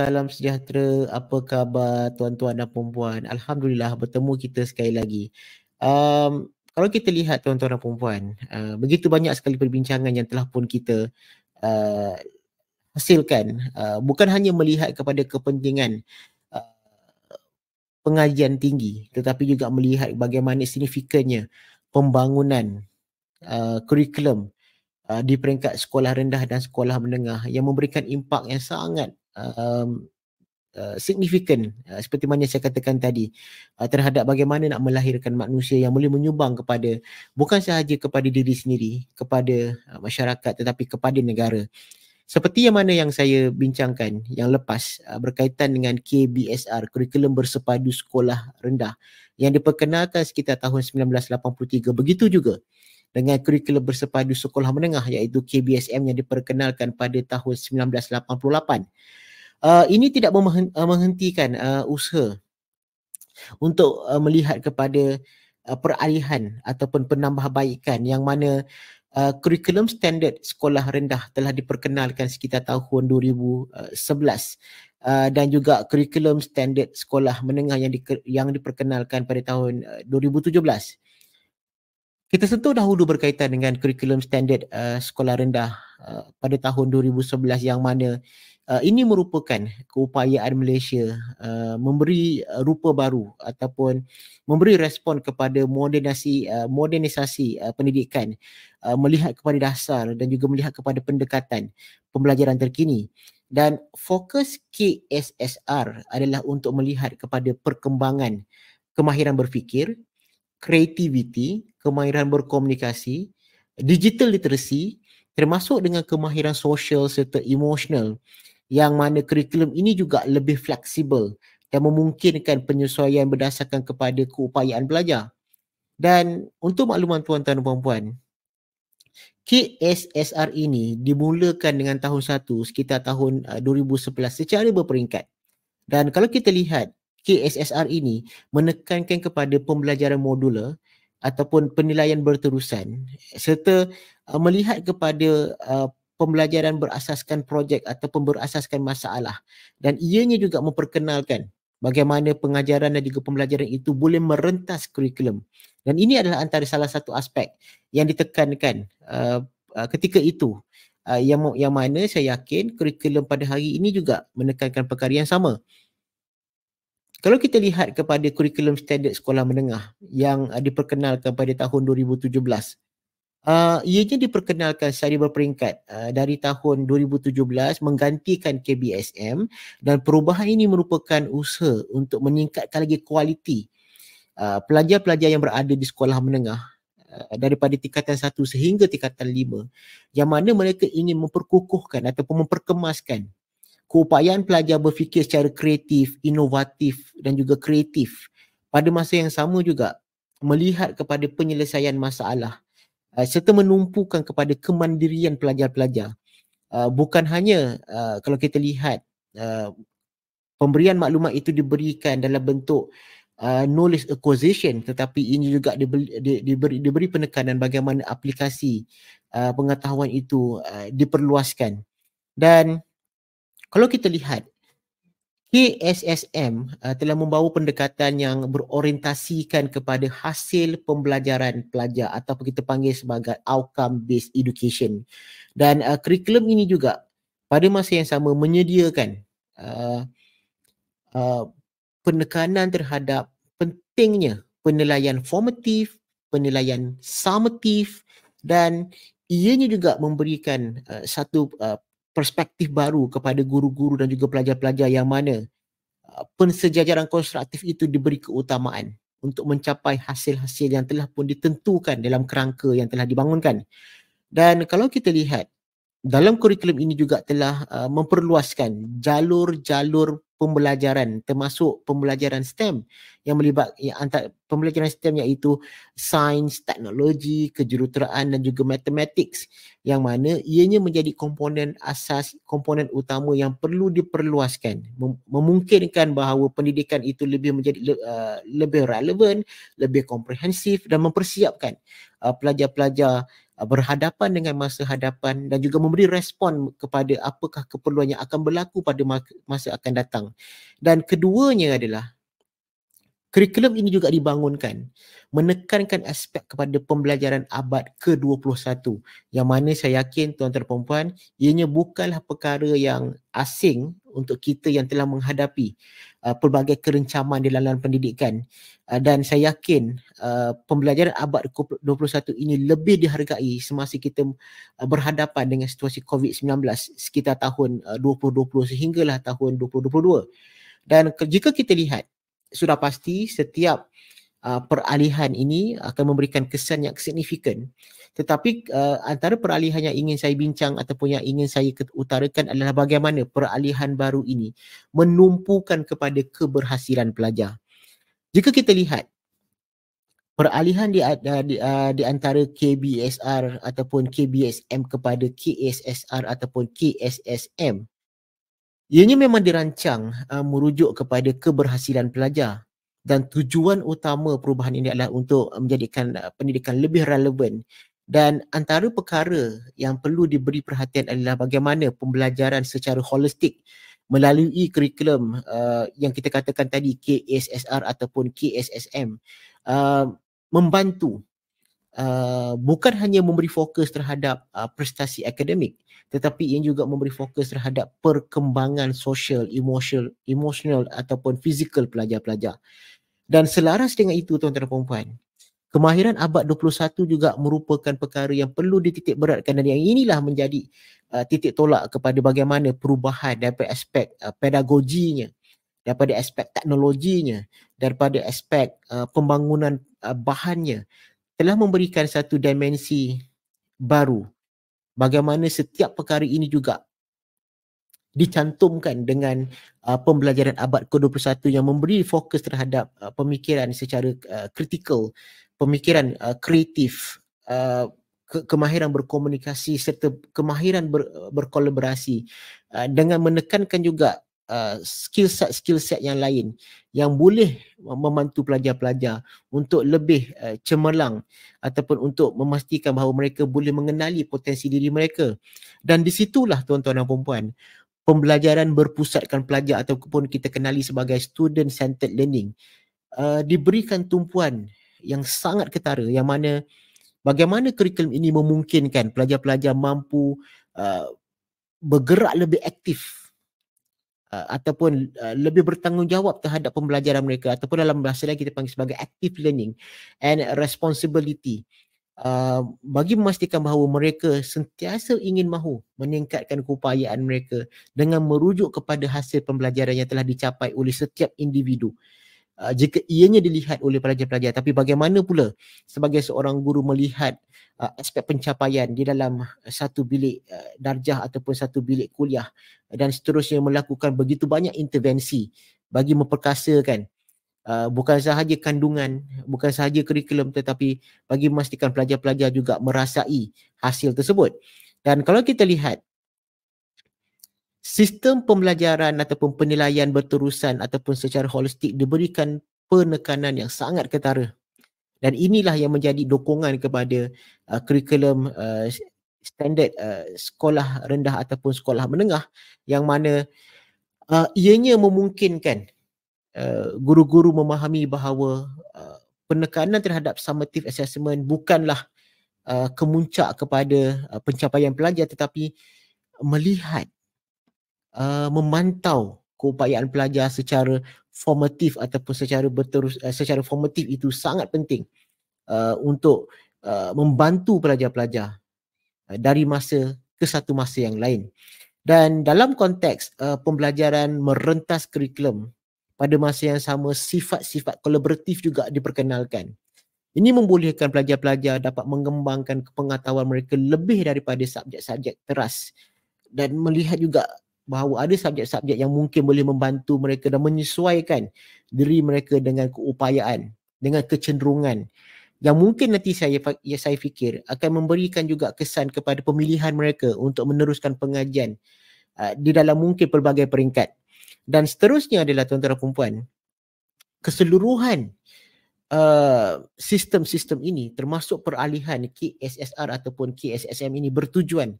salam sejahtera. Apa khabar tuan-tuan dan puan-puan? Alhamdulillah bertemu kita sekali lagi. Kalau kita lihat tuan-tuan dan puan-puan, begitu banyak sekali perbincangan yang telah pun kita uh, hasilkan. Bukan hanya melihat kepada kepentingan uh, pengajian tinggi, tetapi juga melihat bagaimana signifikannya pembangunan kurikulum di peringkat sekolah rendah dan sekolah menengah yang memberikan impak yang sangat signifikan, seperti mana saya katakan tadi, terhadap bagaimana nak melahirkan manusia yang boleh menyumbang kepada bukan sahaja kepada diri sendiri, kepada masyarakat, tetapi kepada negara. Seperti yang mana yang saya bincangkan yang lepas berkaitan dengan KBSR, Kurikulum Bersepadu Sekolah Rendah, yang diperkenalkan sekitar tahun 1983. Begitu juga dengan Kurikulum Bersepadu Sekolah Menengah iaitu KBSM yang diperkenalkan pada tahun 1988. Ini tidak menghentikan usaha untuk melihat kepada peralihan ataupun penambahbaikan yang mana kurikulum standard sekolah rendah telah diperkenalkan sekitar tahun 2011 dan juga kurikulum standard sekolah menengah yang diperkenalkan pada tahun 2017. Kita sentuh dahulu berkaitan dengan kurikulum standard sekolah rendah pada tahun 2011 yang mana ini merupakan keupayaan Malaysia memberi rupa baru ataupun memberi respon kepada modernisasi pendidikan, melihat kepada dasar dan juga melihat kepada pendekatan pembelajaran terkini. Dan fokus KSSR adalah untuk melihat kepada perkembangan kemahiran berfikir, kreativiti, kemahiran berkomunikasi, digital literacy, termasuk dengan kemahiran sosial serta emosional, yang mana kurikulum ini juga lebih fleksibel dan memungkinkan penyesuaian berdasarkan kepada keupayaan pelajar. Dan untuk makluman tuan-tuan dan puan-puan, KSSR ini dimulakan dengan tahun 1 sekitar tahun 2011 secara berperingkat. Dan kalau kita lihat, KSSR ini menekankan kepada pembelajaran modular ataupun penilaian berterusan serta melihat kepada pembelajaran berasaskan projek ataupun berasaskan masalah, dan ianya juga memperkenalkan bagaimana pengajaran dan juga pembelajaran itu boleh merentas kurikulum, dan ini adalah antara salah satu aspek yang ditekankan ketika itu, yang mana saya yakin kurikulum pada hari ini juga menekankan perkara yang sama. Kalau kita lihat kepada kurikulum standard sekolah menengah yang diperkenalkan pada tahun 2017, ianya diperkenalkan secara berperingkat dari tahun 2017 menggantikan KBSM, dan perubahan ini merupakan usaha untuk meningkatkan lagi kualiti pelajar-pelajar yang berada di sekolah menengah daripada tingkatan 1 sehingga tingkatan 5, yang mana mereka ingin memperkukuhkan ataupun memperkemaskan keupayaan pelajar berfikir secara kreatif, inovatif dan juga kreatif. Pada masa yang sama juga melihat kepada penyelesaian masalah serta menumpukan kepada kemandirian pelajar-pelajar. Bukan hanya kalau kita lihat pemberian maklumat itu diberikan dalam bentuk knowledge acquisition, tetapi ini juga diberi penekanan bagaimana aplikasi pengetahuan itu diperluaskan. Dan kalau kita lihat, KSSM telah membawa pendekatan yang berorientasikan kepada hasil pembelajaran pelajar ataupun kita panggil sebagai outcome based education. Dan kurikulum ini juga pada masa yang sama menyediakan penekanan terhadap pentingnya penilaian formatif, penilaian summatif, dan ianya juga memberikan satu perspektif baru kepada guru-guru dan juga pelajar-pelajar, yang mana pensejajaran konstruktif itu diberi keutamaan untuk mencapai hasil-hasil yang telah pun ditentukan dalam kerangka yang telah dibangunkan. Dan kalau kita lihat, dalam kurikulum ini juga telah memperluaskan jalur-jalur pembelajaran, termasuk pembelajaran STEM yang antara pembelajaran STEM iaitu sains, teknologi, kejuruteraan dan juga matematik, yang mana ianya menjadi komponen asas, komponen utama yang perlu diperluaskan, memungkinkan bahawa pendidikan itu lebih relevan, lebih komprehensif dan mempersiapkan pelajar-pelajar berhadapan dengan masa hadapan dan juga memberi respon kepada apakah keperluan yang akan berlaku pada masa akan datang. Dan keduanya adalah kurikulum ini juga dibangunkan menekankan aspek kepada pembelajaran abad ke-21 yang mana saya yakin tuan-tuan dan puan-puan ianya bukanlah perkara yang asing untuk kita yang telah menghadapi pelbagai kerencaman di dalam pendidikan dan saya yakin pembelajaran abad ke-21 ini lebih dihargai semasa kita berhadapan dengan situasi COVID-19 sekitar tahun 2020 sehinggalah tahun 2022. Dan jika kita lihat, sudah pasti setiap peralihan ini akan memberikan kesan yang signifikan. Tetapi antara peralihan yang ingin saya bincang ataupun yang ingin saya utarakan adalah bagaimana peralihan baru ini menumpukan kepada keberhasilan pelajar. Jika kita lihat peralihan di antara KBSR ataupun KBSM kepada KSSR ataupun KSSM, ianya memang dirancang merujuk kepada keberhasilan pelajar dan tujuan utama perubahan ini adalah untuk menjadikan pendidikan lebih relevan dan antara perkara yang perlu diberi perhatian adalah bagaimana pembelajaran secara holistik melalui kurikulum yang kita katakan tadi KSSR ataupun KSSM membantu bukan hanya memberi fokus terhadap prestasi akademik tetapi ia juga memberi fokus terhadap perkembangan sosial, emosional ataupun fizikal pelajar-pelajar. Dan selaras dengan itu tuan-tuan dan puan-puan, kemahiran abad 21 juga merupakan perkara yang perlu dititik beratkan dan yang inilah menjadi titik tolak kepada bagaimana perubahan daripada aspek pedagoginya, daripada aspek teknologinya, daripada aspek pembangunan bahannya telah memberikan satu dimensi baru bagaimana setiap perkara ini juga dicantumkan dengan pembelajaran abad ke-21 yang memberi fokus terhadap pemikiran secara kritikal, pemikiran kreatif, kemahiran berkomunikasi serta kemahiran berkolaborasi dengan menekankan juga skill set yang lain yang boleh membantu pelajar-pelajar untuk lebih cemerlang ataupun untuk memastikan bahawa mereka boleh mengenali potensi diri mereka. Dan di situlah tuan-tuan dan puan-puan, pembelajaran berpusatkan pelajar ataupun kita kenali sebagai student centered learning diberikan tumpuan yang sangat ketara yang mana bagaimana kurikulum ini memungkinkan pelajar-pelajar mampu bergerak lebih aktif ataupun lebih bertanggungjawab terhadap pembelajaran mereka ataupun dalam bahasa lain kita panggil sebagai active learning and responsibility bagi memastikan bahawa mereka sentiasa ingin mahu meningkatkan keupayaan mereka dengan merujuk kepada hasil pembelajaran yang telah dicapai oleh setiap individu. Jika ianya dilihat oleh pelajar-pelajar, tapi bagaimana pula sebagai seorang guru melihat aspek pencapaian di dalam satu bilik darjah ataupun satu bilik kuliah dan seterusnya melakukan begitu banyak intervensi bagi memperkasakan bukan sahaja kandungan, bukan sahaja kurikulum tetapi bagi memastikan pelajar-pelajar juga merasai hasil tersebut. Dan kalau kita lihat sistem pembelajaran ataupun penilaian berterusan ataupun secara holistik diberikan penekanan yang sangat ketara. Dan inilah yang menjadi dokongan kepada kurikulum standard sekolah rendah ataupun sekolah menengah yang mana ianya memungkinkan guru-guru memahami bahawa penekanan terhadap summative assessment bukanlah kemuncak kepada pencapaian pelajar tetapi melihat memantau keupayaan pelajar secara formatif ataupun secara formatif itu sangat penting untuk membantu pelajar-pelajar dari masa ke satu masa yang lain. Dan dalam konteks pembelajaran merentas kurikulum pada masa yang sama sifat-sifat kolaboratif juga diperkenalkan. Ini membolehkan pelajar-pelajar dapat mengembangkan pengetahuan mereka lebih daripada subjek-subjek teras dan melihat juga bahawa ada subjek-subjek yang mungkin boleh membantu mereka dan menyesuaikan diri mereka dengan keupayaan, dengan kecenderungan yang mungkin nanti saya fikir akan memberikan juga kesan kepada pemilihan mereka untuk meneruskan pengajian di dalam mungkin pelbagai peringkat. Dan seterusnya adalah tuan-tuan dan puan-puan, keseluruhan sistem-sistem ini termasuk peralihan KSSR ataupun KSSM ini bertujuan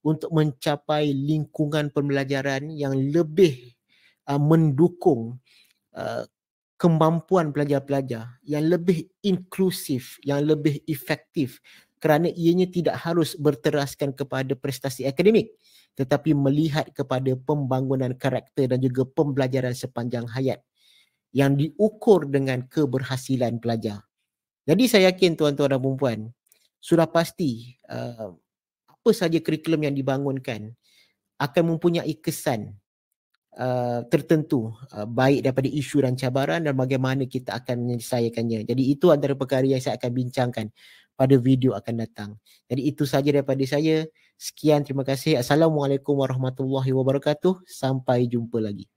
untuk mencapai lingkungan pembelajaran yang lebih mendukung kemampuan pelajar-pelajar yang lebih inklusif, yang lebih efektif, kerana ianya tidak harus berteraskan kepada prestasi akademik tetapi melihat kepada pembangunan karakter dan juga pembelajaran sepanjang hayat yang diukur dengan keberhasilan pelajar. Jadi saya yakin tuan-tuan dan puan-puan, sudah pasti apa saja kurikulum yang dibangunkan akan mempunyai kesan tertentu, baik daripada isu dan cabaran dan bagaimana kita akan menyelesaikannya. Jadi itu antara perkara yang saya akan bincangkan pada video akan datang. Jadi itu saja daripada saya. Sekian, terima kasih. Assalamualaikum warahmatullahi wabarakatuh. Sampai jumpa lagi.